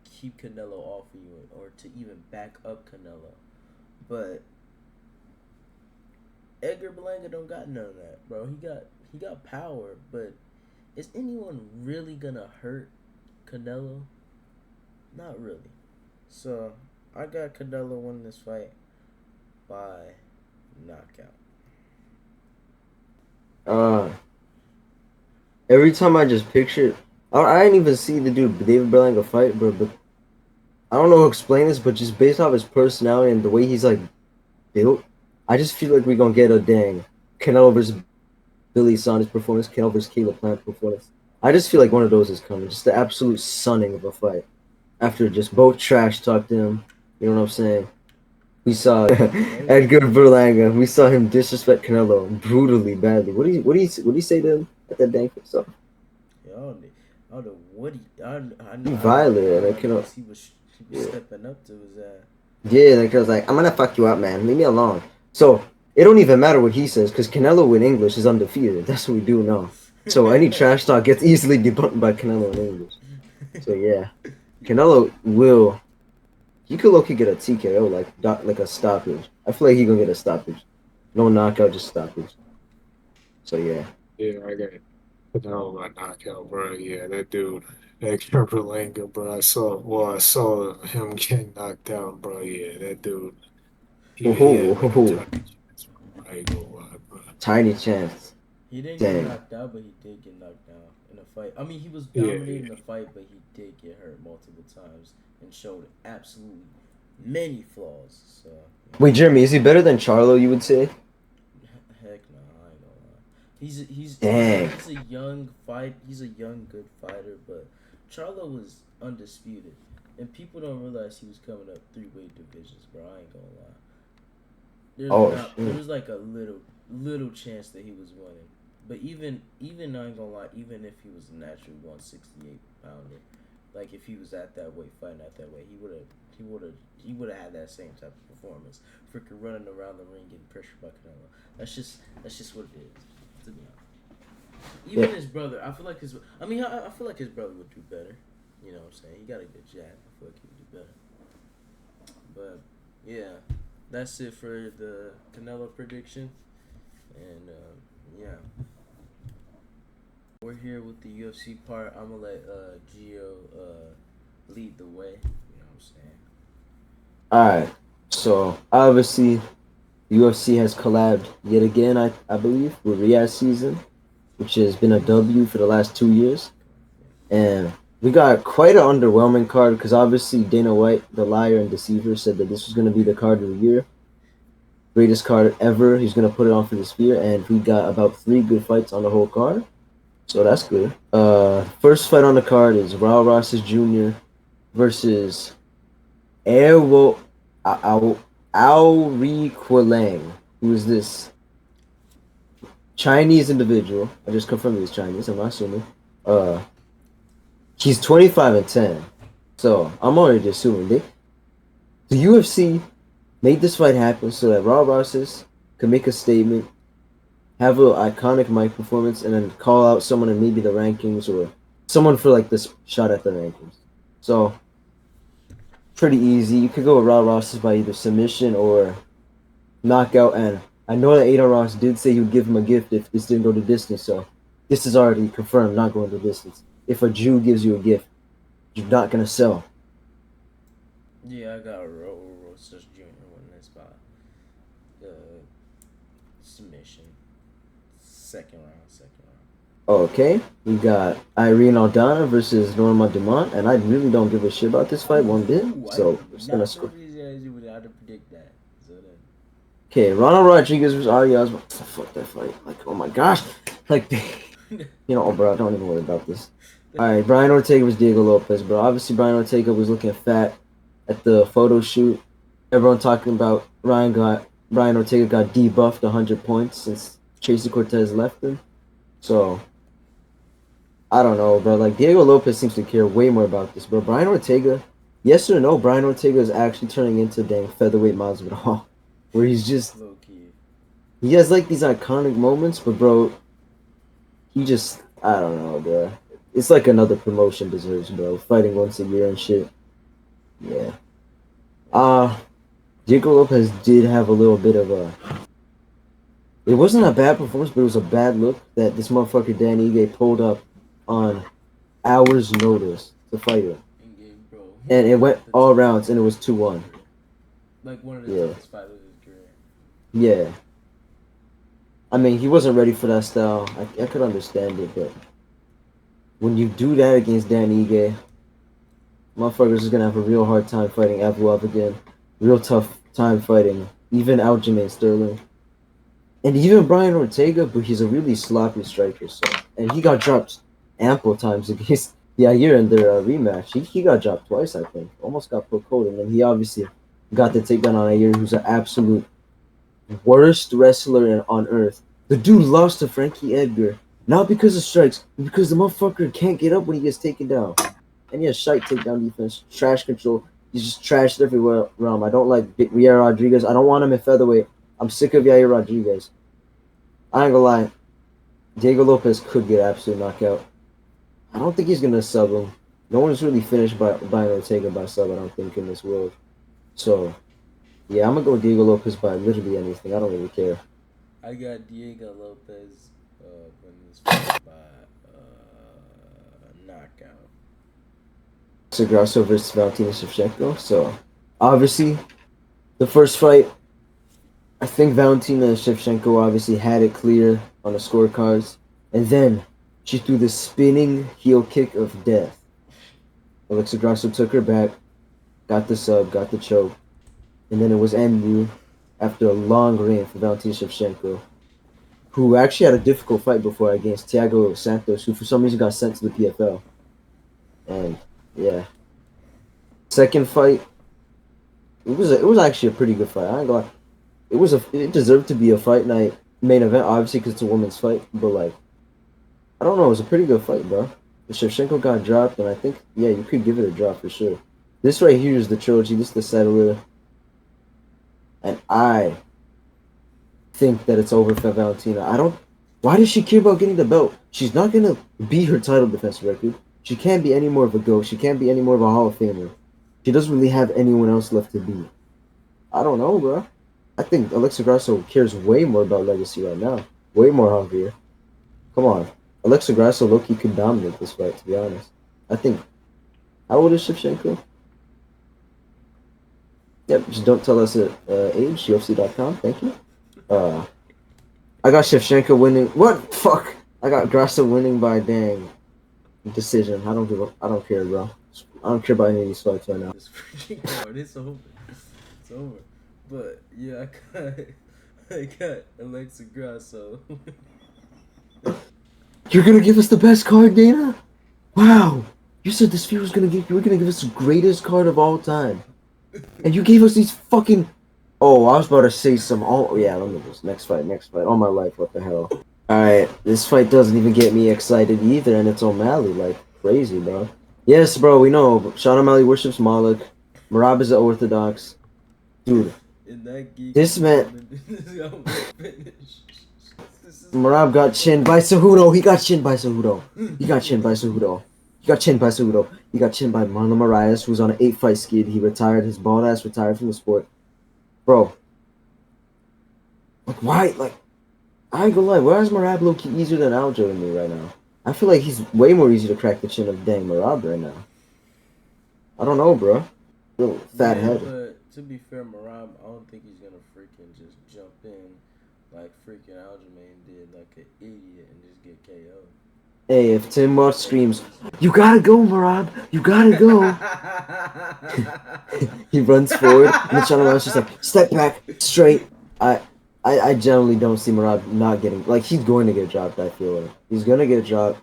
Speaker 2: keep Canelo off of you or to even back up Canelo. But Edgar Berlanga don't got none of that, bro. He got power, but is anyone really gonna hurt Canelo? Not really. So I got Canelo winning this fight by knockout.
Speaker 4: Every time I just picture, I didn't even see the dude David Berlanga fight, bro. But I don't know how to explain this, but just based off his personality and the way he's like built, I just feel like we're gonna get a dang Canelo versus Billy Saunders performance, Canelo versus Caleb Plant performance. I just feel like one of those is coming. Just the absolute sunning of a fight. After just both trash talked him, you know what I'm saying? We saw Edgar Berlanga. We saw him disrespect Canelo brutally badly. What do you say to him at that dang stuff?
Speaker 2: Yeah, I don't know what
Speaker 4: He violated.
Speaker 2: I
Speaker 4: Like, you know,
Speaker 2: guess he was
Speaker 4: yeah.
Speaker 2: stepping up to his
Speaker 4: Yeah, like I was like, I'm gonna fuck you up, man. Leave me alone. So it don't even matter what he says, because Canelo in English is undefeated. That's what we do know. So any trash talk gets easily debunked by Canelo in English. So yeah, Canelo will. He could low-key get a TKO, like a stoppage. I feel like he gonna get a stoppage. No knockout, just stoppage. So yeah.
Speaker 3: Yeah, I got Canelo by knockout, bro. Yeah, that dude, that Berlanga, bro. I saw him getting knocked out, bro. Yeah, that dude, he had like a
Speaker 4: Oh,
Speaker 3: tiny chance, bro. I ain't gonna lie, bro.
Speaker 4: tiny chance.
Speaker 2: He didn't get
Speaker 4: Dang.
Speaker 2: knocked out, but he did get knocked down in a fight. I mean, he was
Speaker 3: Yeah,
Speaker 2: dominating
Speaker 3: yeah.
Speaker 2: the fight, but he did get hurt multiple times and showed absolutely many flaws. So,
Speaker 4: Wait, Jeremy, is he better than Charlo? You would say?
Speaker 2: heck no, I ain't gonna lie. He's
Speaker 4: Dang.
Speaker 2: he's a young fight. He's a young good fighter, but Charlo was undisputed, and people don't realize he was coming up 3-weight divisions, bro. I ain't gonna lie.
Speaker 4: Oh
Speaker 2: There
Speaker 4: shit.
Speaker 2: was like a little chance that he was winning. But even I ain't gonna lie, even if he was a natural 168 pounder, like if he was at that weight, fighting at that weight, he would have had that same type of performance. Freaking running around the ring, getting pressured by Canelo. That's just what it is. To be honest, even his brother, I feel like I feel like his brother would do better. You know what I'm saying? He got a good jab. I feel like he would do better. But yeah, that's it for the Canelo prediction, and yeah. We're here with the UFC part. I'm gonna let Gio lead the way. You know what I'm saying?
Speaker 4: Alright. So obviously UFC has collabed yet again, I believe, with Riyadh season, which has been a W for the last 2 years. And we got quite an underwhelming card because obviously Dana White, the liar and deceiver, said that this was going to be the card of the year. Greatest card ever. He's going to put it on for this year. And we got about 3 good fights on the whole card. So that's good. First fight on the card is Raul Rosas Jr. versus Awo Auriquilang, who is this Chinese individual. I just confirmed he's Chinese, I'm not assuming. He's 25-10. So I'm already assuming the UFC made this fight happen so that Raul Rosas could make a statement, have an iconic mic performance, and then call out someone in maybe the rankings or someone for like this shot at the rankings. So pretty easy. You could go with Raul Rosas by either submission or knockout. And I know that Adol Ross did say he would give him a gift if this didn't go the distance. So this is already confirmed, not going the distance. If a Jew gives you a gift, you're not gonna sell.
Speaker 2: Yeah, I got Rosas Jr. winning this by submission. Second round.
Speaker 4: Okay, we got Irene Aldana versus Norma Dumont, and I really don't give a shit about this fight one bit. So we're just gonna score.
Speaker 2: I to predict that. So then.
Speaker 4: Okay, Ronald Rodriguez versus Ari Osborne. Fuck that fight. Like, oh my gosh. Like, oh, bro, don't even worry about this. All right, Brian Ortega versus Diego Lopez, bro. Obviously, Brian Ortega was looking fat at the photo shoot. Everyone talking about Brian Ortega got debuffed 100 points since Tracy Cortez left him. So I don't know, bro. Like, Diego Lopez seems to care way more about this, bro. Brian Ortega, yes or no, Brian Ortega is actually turning into dang featherweight Masvidal, where he's just he has like these iconic moments, but bro, he just I don't know, bro. It's like another promotion deserves, bro. Fighting once a year and shit. Yeah. Diego Lopez did have a little bit of a. It wasn't a bad performance, but it was a bad look that this motherfucker Dan Ige pulled up on hours' notice to fight him. And it went all rounds, and it was 2-1.
Speaker 2: Like one of the toughest fights of his career.
Speaker 4: Yeah. I mean, he wasn't ready for that style. I could understand it, but when you do that against Dan Ige, motherfuckers is going to have a real hard time fighting Avuov again. Real tough time fighting even Aljamain Sterling. And even Brian Ortega, but he's a really sloppy striker. So, and he got dropped ample times against Yair in their rematch. He got dropped twice, I think. Almost got put cold. And then he obviously got the takedown on Ayer, who's an absolute worst wrestler on earth. The dude lost to Frankie Edgar, not because of strikes, but because the motherfucker can't get up when he gets taken down. And he has shite takedown defense, trash control. He's just trashed everywhere around. I don't like Yair Rodriguez. I don't want him in featherweight. I'm sick of Yair Rodriguez. I ain't gonna lie. Diego Lopez could get absolute knockout. I don't think he's gonna sub him. No one's really finished by Ortega by sub, I don't think, in this world. So, yeah, I'm gonna go Diego Lopez by literally anything. I don't really care.
Speaker 2: I got Diego Lopez winning this fight by knockout.
Speaker 4: Grasso versus Valentina Shevchenko. So, obviously, the first fight, I think Valentina Shevchenko obviously had it clear on the scorecards. And then she threw the spinning heel kick of death. Alexa Grasso took her back, got the sub, got the choke. And then it was MU after a long reign for Valentina Shevchenko, who actually had a difficult fight before against Thiago Santos, who for some reason got sent to the PFL. And, yeah. Second fight, it was actually a pretty good fight. I ain't gonna lie. It deserved to be a fight night main event, obviously, because it's a women's fight. But like, I don't know, it was a pretty good fight, bro. The Shevchenko got dropped, and I think you could give it a drop for sure. This right here is the trilogy. This is the settler, and I think that it's over for Valentina. I don't. Why does she care about getting the belt? She's not gonna beat her title defense record. She can't be any more of a GOAT. She can't be any more of a Hall of Famer. She doesn't really have anyone else left to beat. I don't know, bro. I think Alexa Grasso cares way more about legacy right now. Way more hungrier. Come on. Alexa Grasso low-key could dominate this fight, to be honest. I think... How old is Shevchenko? Yep, just don't tell us her age. UFC.com, thank you. I got Shevchenko winning... What? Fuck! I got Grasso winning by dang decision. I don't care, bro. I don't care about any of these fights right now.
Speaker 2: It's over. It's over. But yeah, I got Alexa Grasso.
Speaker 4: You're gonna give us the best card, Dana? Wow! You said this field was you were gonna give us the greatest card of all time, and you gave us these fucking. Oh, I was about to say some. Oh yeah, let me just next fight. All my life, what the hell? All right, this fight doesn't even get me excited either, and it's O'Malley, like crazy, bro. Yes, bro, we know. Sean O'Malley worships Moloch. Marab is an Orthodox. Dude, this man... Marab got chinned by Cejudo. He got chinned by Cejudo. He got chinned by Marlon Moraes, who's on an 8-fight skid. He retired. His bald ass retired from the sport. Bro. Like, why? Like, I ain't gonna lie. Why is Marab low-key easier than Aljo to me right now? I feel like he's way more easy to crack the chin of dang Marab right now. I don't know, bro. Little fat head.
Speaker 2: But to be fair, Marab, I don't think he's gonna freaking just jump in like freaking Aljamain did, like an idiot, and just get KO'd.
Speaker 4: Hey, if Tim Watch screams, "You gotta go, Marab! You gotta go!" He runs forward, and the channel just like, "Step back, straight." I generally don't see Marab not getting, like, he's going to get dropped. I feel like he's gonna get dropped.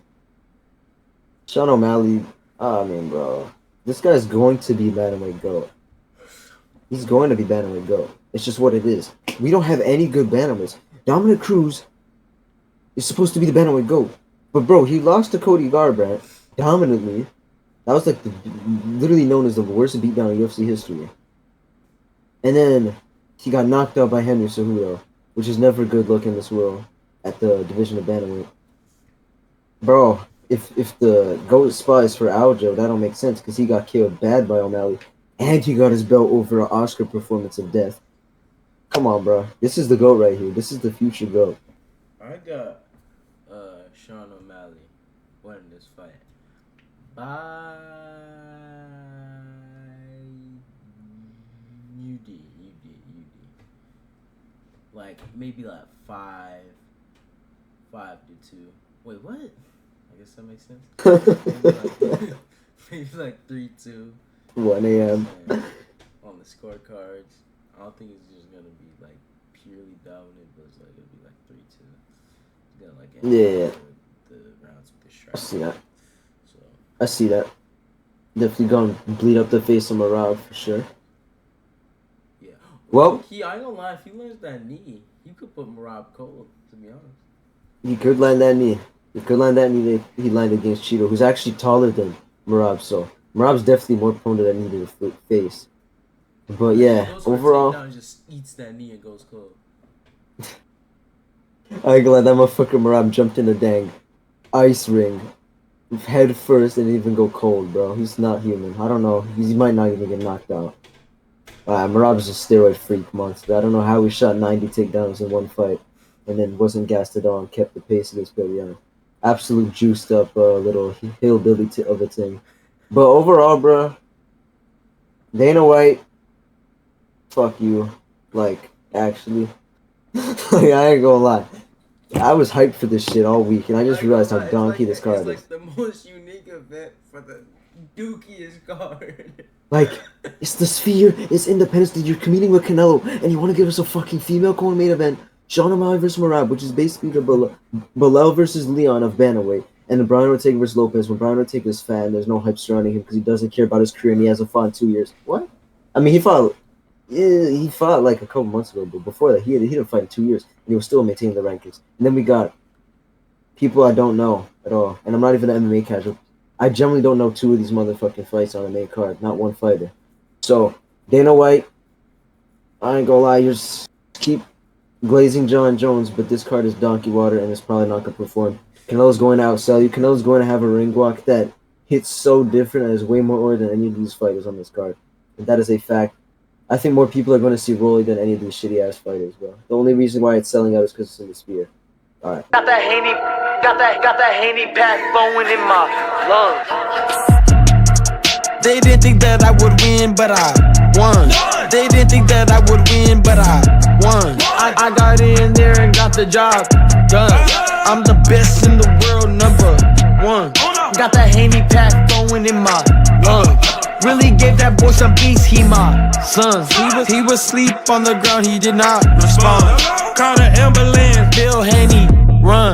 Speaker 4: Sean O'Malley, I mean, bro, this guy's going to be bantamweight GOAT. He's going to be bantamweight GOAT. It's just what it is. We don't have any good bantamweights. Dominic Cruz is supposed to be the bantamweight GOAT, but bro, he lost to Cody Garbrandt dominantly. That was like literally known as the worst beatdown in UFC history. And then he got knocked out by Henry Cejudo, which is never a good look in this world at the division of bantamweight. Bro, if the GOAT spot is for Aljo, that don't make sense because he got killed bad by O'Malley, and he got his belt over an Oscar performance of death. Come on, bro. This is the GOAT right here. This is the future GOAT.
Speaker 2: I got Sean O'Malley winning this fight by UD. Like maybe like 5-2. Wait, what? I guess that makes sense. maybe like 3-2.
Speaker 4: 1 a.m.
Speaker 2: On the scorecards. I don't think it's just gonna be like purely dominant, but it's like it'll be like 3-2. It's gonna like end the rounds with the strike.
Speaker 4: I see that.
Speaker 2: So
Speaker 4: I see that. Definitely gonna bleed up the face of Marab for sure. Well,
Speaker 2: I ain't gonna lie, if he lands that knee, he could put Merab cold, to be honest.
Speaker 4: he could land that knee. He could land that knee that he landed against Cheeto, who's actually taller than Merab, so Merab's definitely more prone to that knee to the face. But yeah, overall,
Speaker 2: Takedown, just eats that knee and goes cold.
Speaker 4: I ain't gonna lie, that motherfucker Merab jumped in a dang ice ring head first and even go cold, bro. He's not human. I don't know. He might not even get knocked out. Merab's a steroid freak monster. I don't know how he shot 90 takedowns in one fight and then wasn't gassed at all and kept the pace against Berlanga. Absolute juiced up little hillbilly of a thing. But overall, bro, Dana White, fuck you. Like, actually. Like, I ain't gonna lie. I was hyped for this shit all week, and I just realized how donkey this card is.
Speaker 2: It's like the most unique event for the dookiest card.
Speaker 4: Like, it's the Sphere, it's Independence Day, you're competing with Canelo, and you want to give us a fucking female co-main event, Sean O'Malley versus Merab, which is basically the Bilal versus Leon of bantamweight, and the Brian Ortega versus Lopez, when Brian Ortega is fat and there's no hype surrounding him because he doesn't care about his career and he hasn't fought in 2 years. What? I mean, he fought like a couple months ago, but before that, he didn't fight in 2 years, and he was still maintaining the rankings. And then we got people I don't know at all, and I'm not even an MMA casual. I generally don't know 2 of these motherfucking fights on the main card, not one fighter. So, Dana White, I ain't gonna lie, you just keep glazing John Jones, but this card is donkey water and it's probably not gonna perform. Canelo's going to outsell you. Canelo's going to have a ring walk that hits so different and is way more order than any of these fighters on this card. And that is a fact. I think more people are going to see Rolly than any of these shitty ass fighters, bro. The only reason why it's selling out is because it's in the Sphere. Alright.
Speaker 6: Got that Haney pack flowing in my lungs.
Speaker 1: They didn't think that I would win, but I won. They didn't think that I would win, but I won. I got in there and got the job done. I'm the best in the world, #1. Got that Haney pack flowing in my lungs. Really gave that boy some beats, he my son. He was asleep on the ground, he did not respond. Call the ambulance, Bill Haney, run.